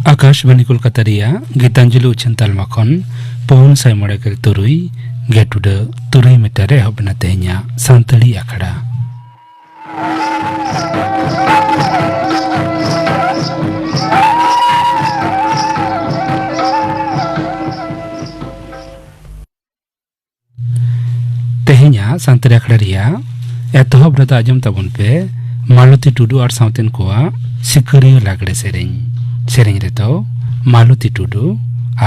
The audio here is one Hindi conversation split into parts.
आकाशवाणी कोलकाता रिया गीतांजलि उछन तालमा खन पवन साय मड़ेगेल तुरुई गेटुड तुरुई मीटर हबना तेहnya सांतली आखड़ा तेहnya सांतली आखड़ा रिया एतहब रदा आजम तबन पे मालती टुडू और साउतेन कोआ सिकरियो लागड़े सेरें रे तो मालती टुडू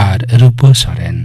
और रूपो सोरेन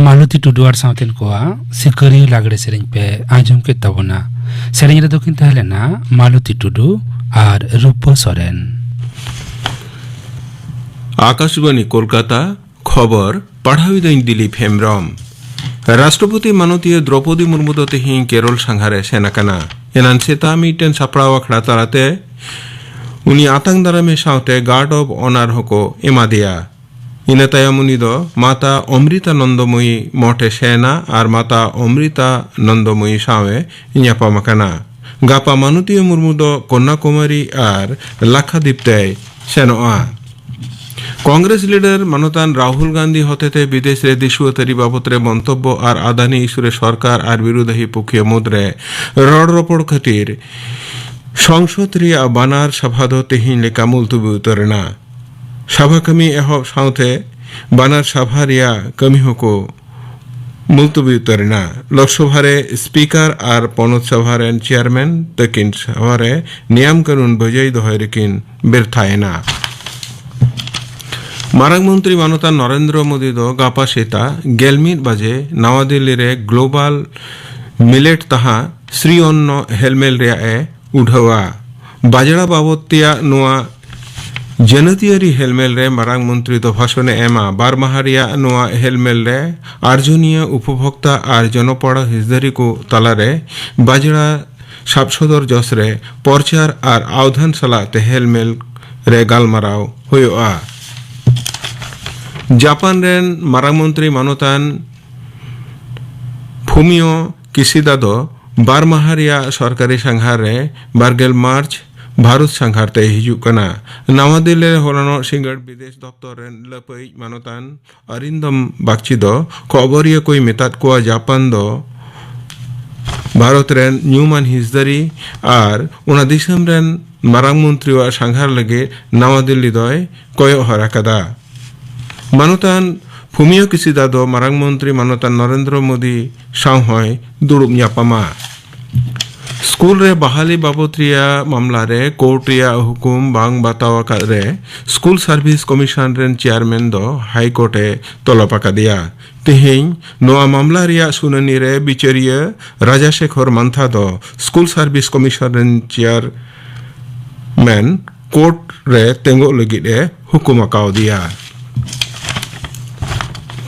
मालती टुडू और साउतेन कोआ सिकरियो लागड़े सेरें पे आजम के तबना सेरें रे दोकिन तहले ना मालती टुडू और रूपो सोरेन आकाशवाणी कोलकाता खबर पढ़ावी दैन दिलीप हेम्ब्रम राष्ट्रपति माननीय द्रौपदी मुर्मू दो तेहिं केरल संघारे सेनाकाना एनान सेता मीटेन सापड़ावा खड़ा ताराते उनी आतंक दारामे साउते गार्ड ऑफ ऑनर हको एमादिया इन तायम उनी दो माता अमृता नंदमयी मोटे सेना और माता अमृता नंदमयी सावे इन्यापामाकाना गापा माननीय मुर्मू दो कन्याकुमारी और लाक्षाद्वीप ते सेनोआ कांग्रेस लीडर मानतान राहुल गांधी हतेते विदेश रे दिशुअतरी बाबतरे मंतब्य और आदानी इस्यूरे सरकार और विरोधी पक्षीय मुद्रे रड़ रपड़ खातिर संसद रिया बानार सभा दो तेहिं लेका मुलतबी उतरना सभा कमी एहब साउथे बानार सभा रिया कमी होको मुलतबी उतरना लोकसभा रे स्पीकर और पनत सभा रे चेयरमैन तकिन सभा रे नियम कानून बजाय दोहय रेकिन बिरथायना मारांग मंत्री मानता नरेंद्र मोदी दो गापा सेता गेलमिट बजे नवा दिल्ली रे ग्लोबल मिलेट तहा श्री अन्न हेलमेल रे उठावा बाजड़ा बाबतिया नुआ जनतियारी हेलमेल रे मारांग मंत्री दो भाषण एमा बार माहारिया नुआ हेलमेल रे आर्जनीय उपभोक्ता और जनपड़ा हिजदारी को तला रे बाजड़ा साबसदर जस रे प्रचार और आउधान सलाते हेलमेल रे गालमाराव हुआ जापान रेन मारांग मंत्री मानतान फुमियो किसिदा दो बार माहारिया सरकारी संघार रे बारगेल मार्च भारत संघार ते हिजुकना नवा दिल्ली रे होलानो सिंगड़ विदेश दफ्तर रेन लपई मानतान अरिंदम बागची दो खबरिया कोई मेतात को जापान दो भारत रेन न्यूमान हिजदारी और उना दिसम रेन मारांग मंत्री वा संघार लगे नवा दिल्ली दोय कोयो हराकदा मानतान फुमियो किसिदा दो मारांग मंत्री मानतान नरेंद्र मोदी सावहय दुड़ुब न्यापामा स्कूल रे बहाली बाबतिया मामला रे कोर्ट रिया हुकुम बांग बतावा रे school service commission rain chairman दो हाई कोर्टे तलपाका दिया तेहें नोआ मामला रिया सुनानी रे बिचारिया राजाशेखर मंथा दो school service commission rain chairman court रे तेंगो लगी रे हुकुम अकाव दिया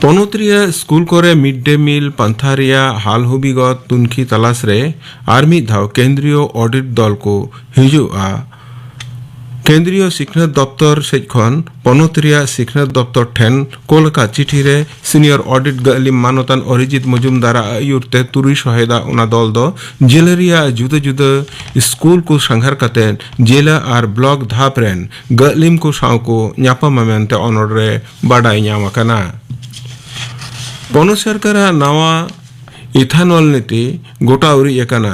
पनोत्रिया स्कूल कोरे मिड डे मील पंथारिया हाल हुबिगत तुनखी तलाश रे आर्मी धाव केंद्रीय ऑडिट दल को हिजुआ केंद्रीय शिक्षण दफ्तर सेखन पनोत्रिया शिक्षण दफ्तर ठेन कोलका चिठी रे सीनियर ऑडिट गलिम मानतान अरिजित मजुमदारा आयुरते तुरी सहेदा उना दल दो जिलेरिया जुदा जुदा स्कूल को संघार कते जिला और ब्लॉक धापरेन गलिम को साव को न्यापा ममेंते ऑनर रे बाडाई न्यामकना पनो सरकार नवा इथानॉल नीति गोटा उरी एकना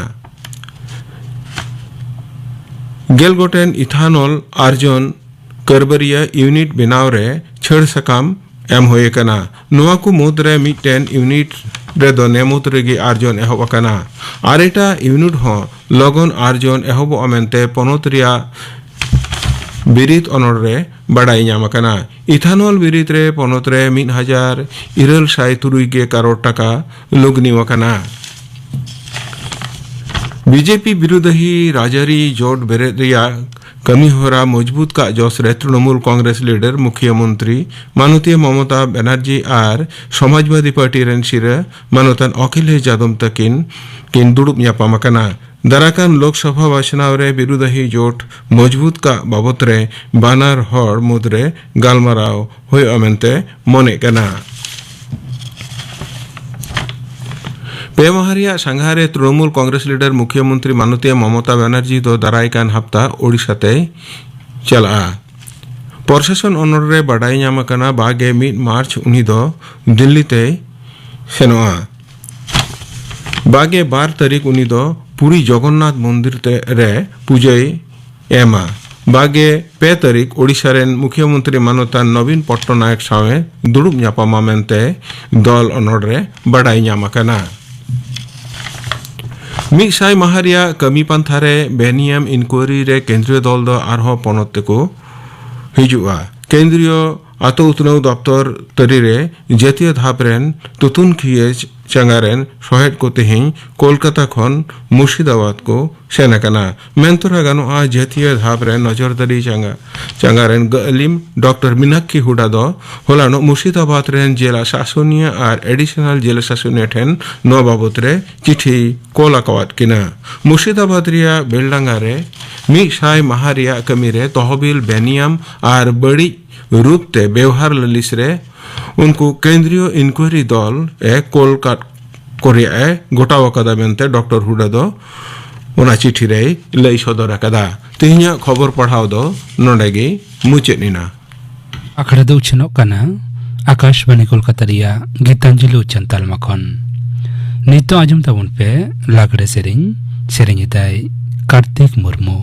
गेल गोटेन इथानॉल आर्जन करबरिया यूनिट बनाव रे छड़ सकाम एम होए कना नोआ को मुद्रे मिटेन यूनिट रे दो नेमुत रेगी आर्जन एहब कना आरेटा यूनिट हो लगन आर्जन एहब अमेंते पनोत्रिया बिरित अनर रे बड़ाई नामकना इथानॉल बिरित रे पनोत रे 1,473 करोड़ टाका लुगनीवकना बीजेपी विरोधी राजारी जोट बेरेदिया कमी होरा मजबूत का जोश रे तृणमूल कांग्रेस लीडर मुख्यमंत्री माननीय ममता बनर्जी और समाजवादी पार्टी रेन सिरे मानतान अखिलेश यादव तकिन दुड़ुब न्यापामकना दराकान लोकसभा बाचनाव रे विरोधी जोट मजबूत का बाबत रे बानार हर मुद्रे गालमाराव होय अमेंते मने कना पेमाहारिया संघारे तृणमूल कांग्रेस लीडर मुख्यमंत्री माननीय ममता बनर्जी दो दारायकान हफ्ता ओडिशाते चला प्रशासन अनर रे बड़ाई नामकना बागे 1 मार्च उनी दो दिल्लीते सेनोआ बागे 12 तारीख उनी दो पुरी जगन्नाथ मंदिर रे पूजाई एमा बागे 2 तारीख ओडिशा रेन मुख्यमंत्री मानता नवीन पट्टनायक सावे दुड़ुब न्यापामा मेनते दल अनर रे बड़ाई नामकना मिसाई माहारिया कमी पंथारे बेनियम इंक्वायरी रे केंद्रीय दल दो आरहो पनते को हिजुआ केंद्रीय आतो उतनौ दफ्तर तरी रे जातीय धापरेन तुतुन खिए चंगारेन शहेद को तेहिं कोलकाता खन मुर्शिदाबाद को सेनाकना मेंतरा गानो आ जातीय धापरेन नजरदारी चंगारेन गलिम डॉक्टर मीनाक्षी हुडा दो होलानो मुर्शिदाबाद रेन जिला शासनीय और एडिशनल जिला शासनीय ठेन नो बाबत रे चिठी कोलाकावात किना मुर्शिदाबाद रिया बेलडांगा रे मी साई माहारिया कमी रे तहबिल बेनियम और बड़ी रूप ते व्यवहार ललिस रे उनको केंद्रीय इंक्वायरी दल कोलकाता कोरिया गोटाव कदा मेनते डॉक्टर हुडा दो उना चिठी रे लई सदर कदा तिहिया खबर पढ़ाव दो नोडेगी मुचेनिना। अखड़ा दो उछनो कना आकाशवाणी कोलकाता रिया गीतांजलि उच्चन तालमा खन नितो आजम ताबुन पे लागड़े सेरेंग दाई कार्तिक मुर्मू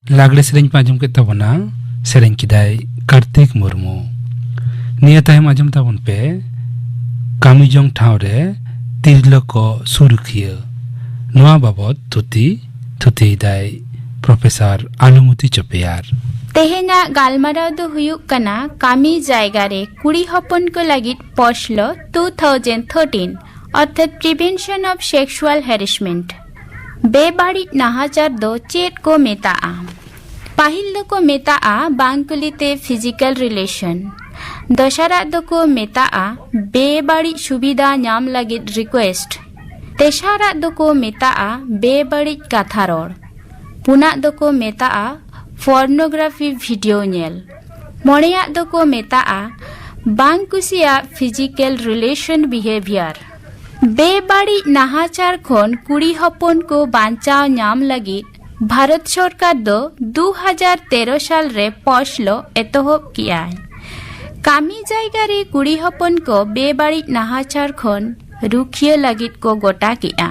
लागड़े सेरेंग पाजम के तबना सेरेंग किदाई कार्तिक मुर्मू निया तायम आजम ताबन पे कामिजोंग ठावरे तिरलो को सुरुखियो नोआ बाबत थुती दाई प्रोफेसर आलुमुती चपेयार तेहेना गालमाराव दो हुयुक कना कामी जायगा रे कुड़ी हपन को लागित पशलो 2013 अर्थात प्रिवेंशन ऑफ सेक्सुअल हैरेसमेंट बेबाड़ी नाहाचार दो चेट को मेताआ पाहिल दो को मेताआ बांकुलिते फिजिकल रिलेशन दशरा दो को मेताआ बेबाड़ी सुविधा नाम लागित रिक्वेस्ट तेसारा दो को मेताआ बेबाड़ी कथा रोड पुना दो को मेताआ पोर्नोग्राफी वीडियो नेल मोड़ेयाग दो को मेताआ बांग कुसिया फिजिकल रिलेशन बिहेवियर बेबाड़ी नाहाचार खन कुड़ी हपन को बांचाव नाम लगी भारत सरकार दो 2013 साल रे पछलो एतहब किया कामी जायगा रे कुड़ी हपन को बेबाड़ी नाहाचार खन रुखिया लगी को गोटा किया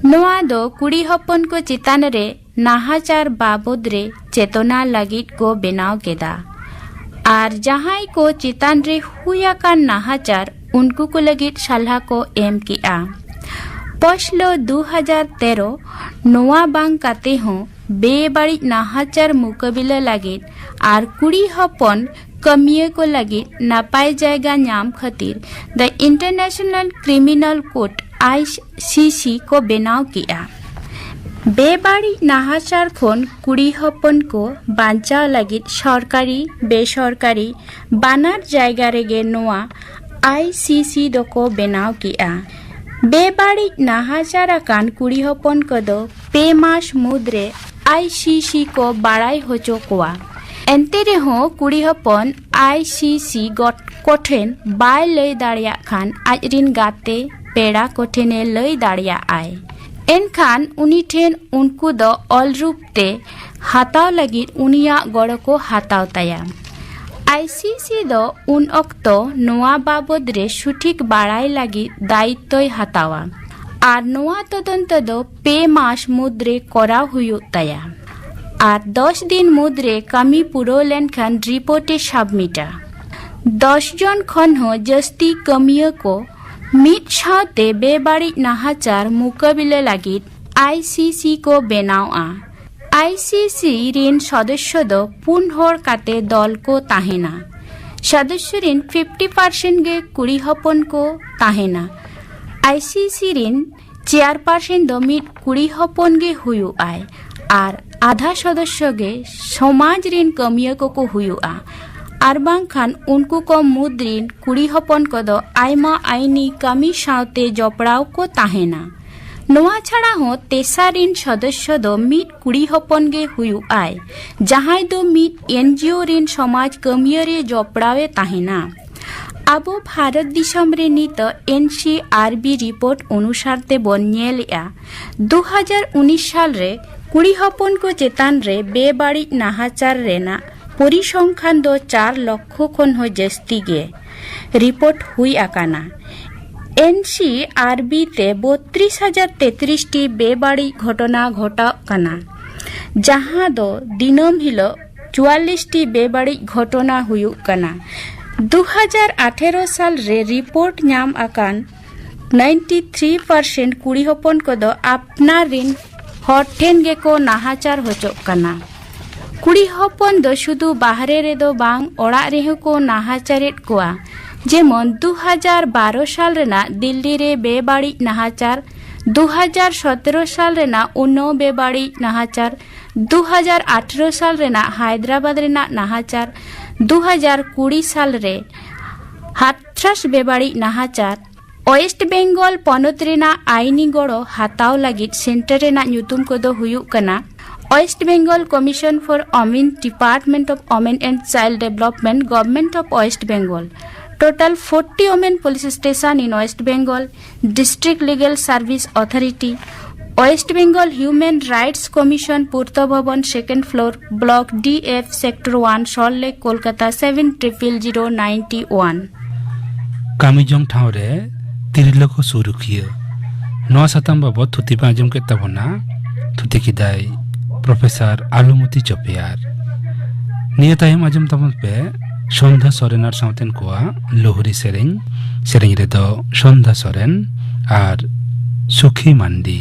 नोआ दो कुड़ी हपन को चितान रे नाहाचार बाबद रे चेतना लगी को बनाव केदा आर जहां को चितान रे हुया का नाहाचार उनको को लगित सलाह को एम किया पछलो 2013 नोआ बांग काते हो बेबाड़ी नाहाचार मुकाबिला लगित आर कुड़ी हपन कमिये को लगित नापाय जायगा नाम खातिर the international criminal court ICC को बनाव किया बेबाड़ी नाहाचार खन कुड़ी हपन को बांचाव लगित सरकारी बेसरकारी बानार जायगा रेगे नोआ ICC दको बनाव किया बेबाड़ी नाहाचार आकान कुड़ी हपन को दो पे मास मुद्रे ICC को बाड़ाई होचो कोआ एंते रेहो कुड़ी हपन ICC कोठेन बाय लय दाड़िया खान आजरिन गाते पेड़ा कोठेने लय दाड़िया आए एनखान उनी ठेन उनको दो ऑल रूप ते हाताव लगी उनिया गड़ो को हाताव ताया ICC दो उन अक्तो नोआ बाबद रे सुठिक बाड़ाई लगी दायित्व हातावा आर नोआ तदंत दो पे मास मुद्रे कराव हुयु ताया आर 10 दिन मुद्रे कामी पुरो लेनखान रिपोर्टे सबमिटा 10 जन खन हो जस्ती कमिया को मिट साथे बेबाड़ी नाहाचार मुकाबिला लगी ICC को बनावा ICC ऋण सदस्य दो पुन होर काते दल को ताहेना सदस्य ऋण 50% गे कुड़ी हपन को ताहेना ICC ऋण चेयरपर्सन दो मिट कुड़ी हपन गे हुयु आय आर आधा सदस्य गे समाज ऋण कमिया को हुयु आ आर बांखान उनको को मुद ऋण कुड़ी हपन को दो आयमा आईनी कामी सावते जपड़ाव को ताहेना नोआ छाड़ा हो तेसा ऋण सदस्य दो मिट कुड़ी हपन गे हुयु आय जहां दो मिट NGO ऋण समाज कमिया रे जपड़ावे ताहेना आबो भारत दिसम रे नित NCRB रिपोर्ट अनुसार ते बन नेलया 2019 साल रे कुड़ी हपन को चेतान रे बेबाड़ी नाहाचार रेना परिसंख्यान दो 4 लाख खन हो जस्ती गे रिपोर्ट हुई आकाना NCRB ते 32,033 टी बेबाड़ी घटना घटा काना जहां दो दिनम हिलो 44 टी बेबाड़ी घटना हुयु काना 2018 साल रे रिपोर्ट नाम आकान 93% कुड़ी हपन को दो अपना ऋण हर ठेन गे को नाहाचार होचो काना कुड़ी हपन दो शुधु बाहरे रे दो बांग ओड़ा रेहो को नाहाचारेट कोआ जेमन 2012 साल रेना दिल्ली रे बेबाड़ी नाहाचार 2017 साल रेना उन्नो बेबाड़ी नाहाचार 2018 साल रेना हैदराबाद रेना नाहाचार 2020 साल रे हाथरास बेबाड़ी नाहाचार वेस्ट बेंगल पनत रेना आईनी गड़ो हाताव लगी सेंटर रेना ᱧᱩᱛᱩᱢ को हुयु कना West Bengal commission for women department of women and child development government of West Bengal total 40 women police station in West Bengal district legal service authority West Bengal human rights commission Purta Bhavan second floor block DF sector 1 Salt Lake Kolkata 700091 कामिजोंग ठावरे तिरलको सुरुखियो नौ सतम बाबत थुति पाजम के तबना थुति किदाय प्रोफेसर आलुमती चोपियार नियतायम आजम तबन पे सन्धा सोरेनार साउतेन कोआ लोहरी सेरें रे दो सन्धा सोरेन आर सुखी मांडी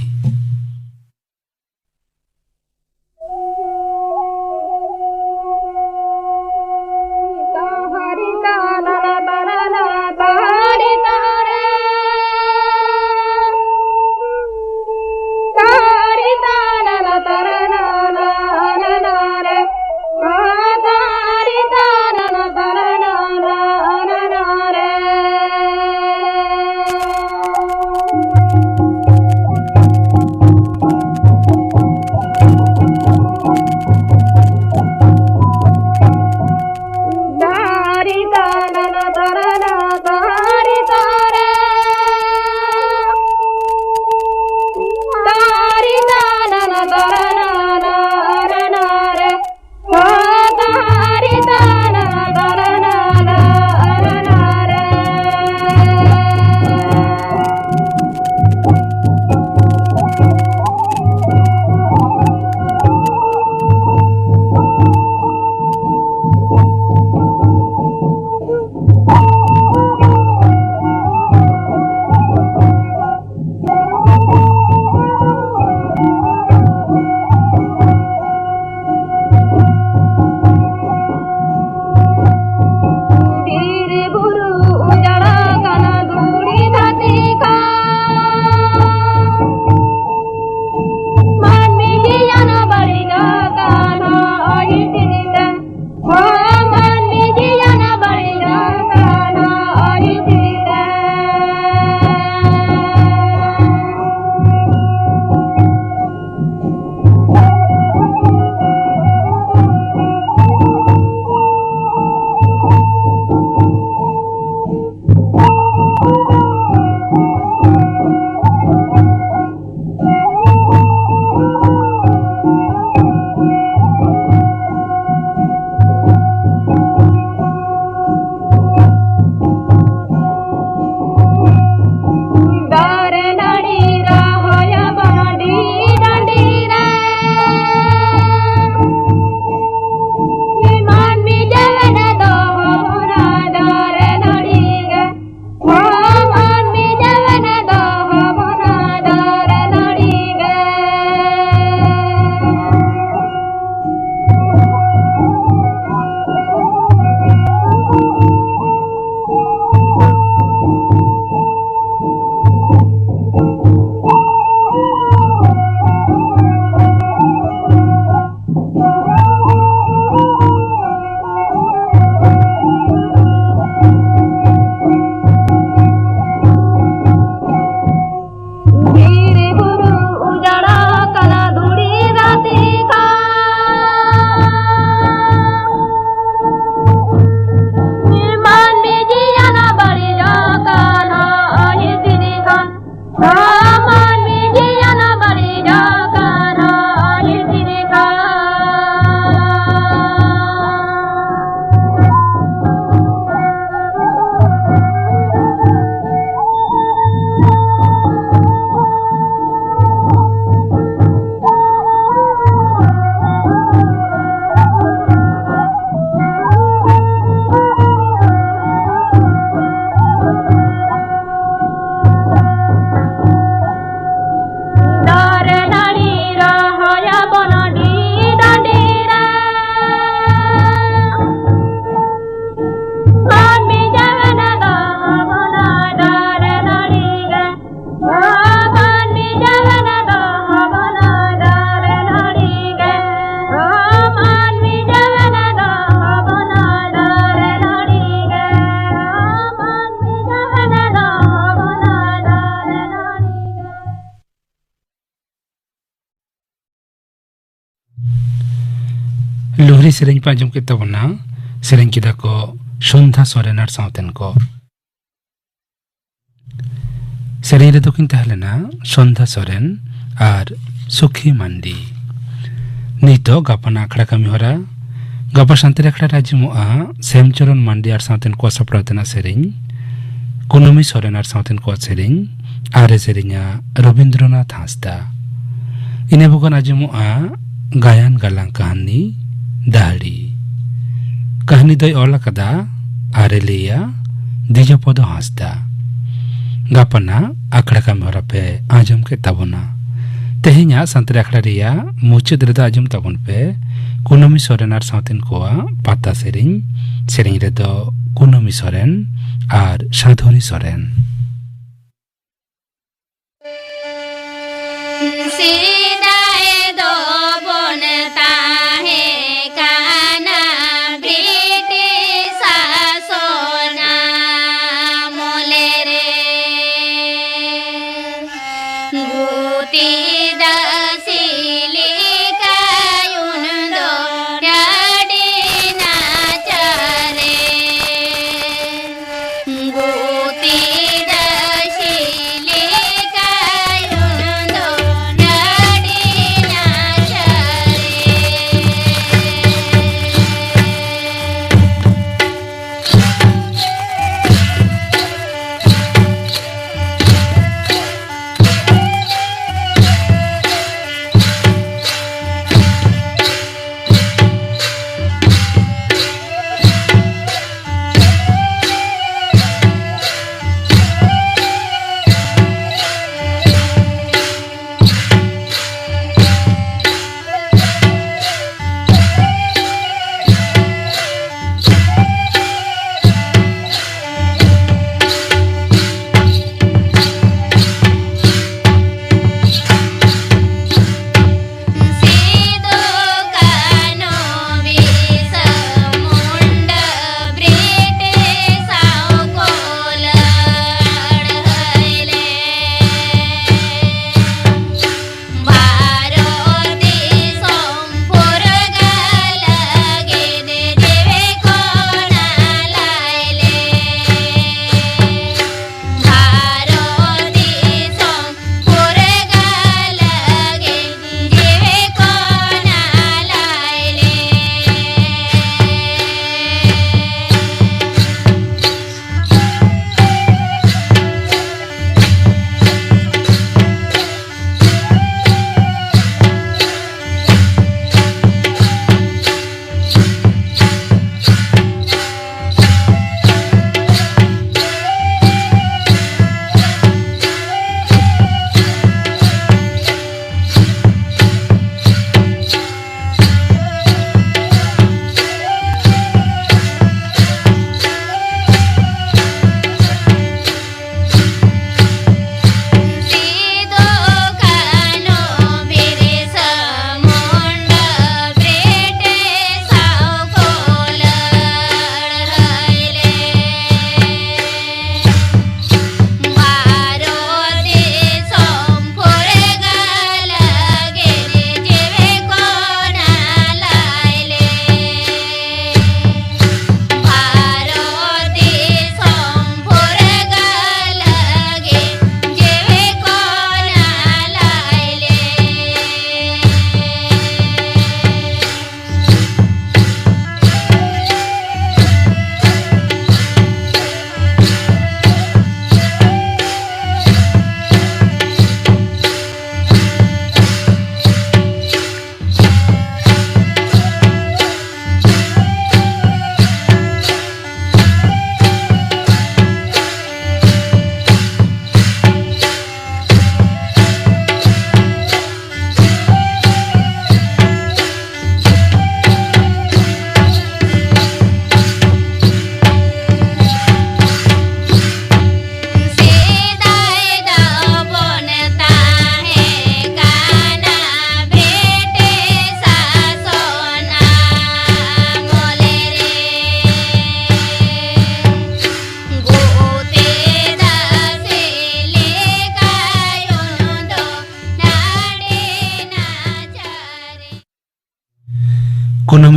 तेहे सेरेंग पे आजम के तबना सेरेंग किदा को संध्या सोरेन और साउतेन को सेरेंग रे दोकिन तहलेना संध्या सोरेन और सुखी मांडी नीतो गापना आखड़ा कमी होरा गापा शांति आखड़ा राजमुआ सेमचरण मांडी और साउतेन को सपरातना सेरेंग कुनुमी सोरेन और साउतेन को सेरेंग आरे सेरेंगा रविंद्रनाथ हांसदा इने बुकन आजमुआ गायन गालांग कहानी दाहड़ी कहानी दई ओला कदा आरे लिया दिजपदो हांसदा गापना आखड़ा कमी होरा पे आजम के तबना तेहेnya संतरे आखड़ा रिया मुचाद रेदो आजम तबन पे कुनुमी सोरेन और साउतेन कोआ पाता सेरेंग रेदो कुनुमी सोरेन और साधुरी सोरेन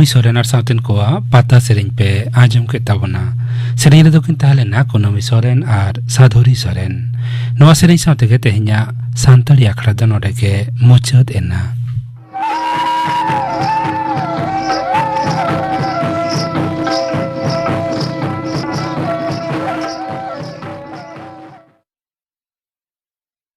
कुनमी सोरेन और साउथन कोआ पाता सेरेन पे आजम के ताबना सेरेन रे दोकिन ताहले ना कुनमी सोरेन और साधुरी सोरेन नवा सेरेन साउते के तेहिया सांताली आखड़ा दो नोडे के मुचद एना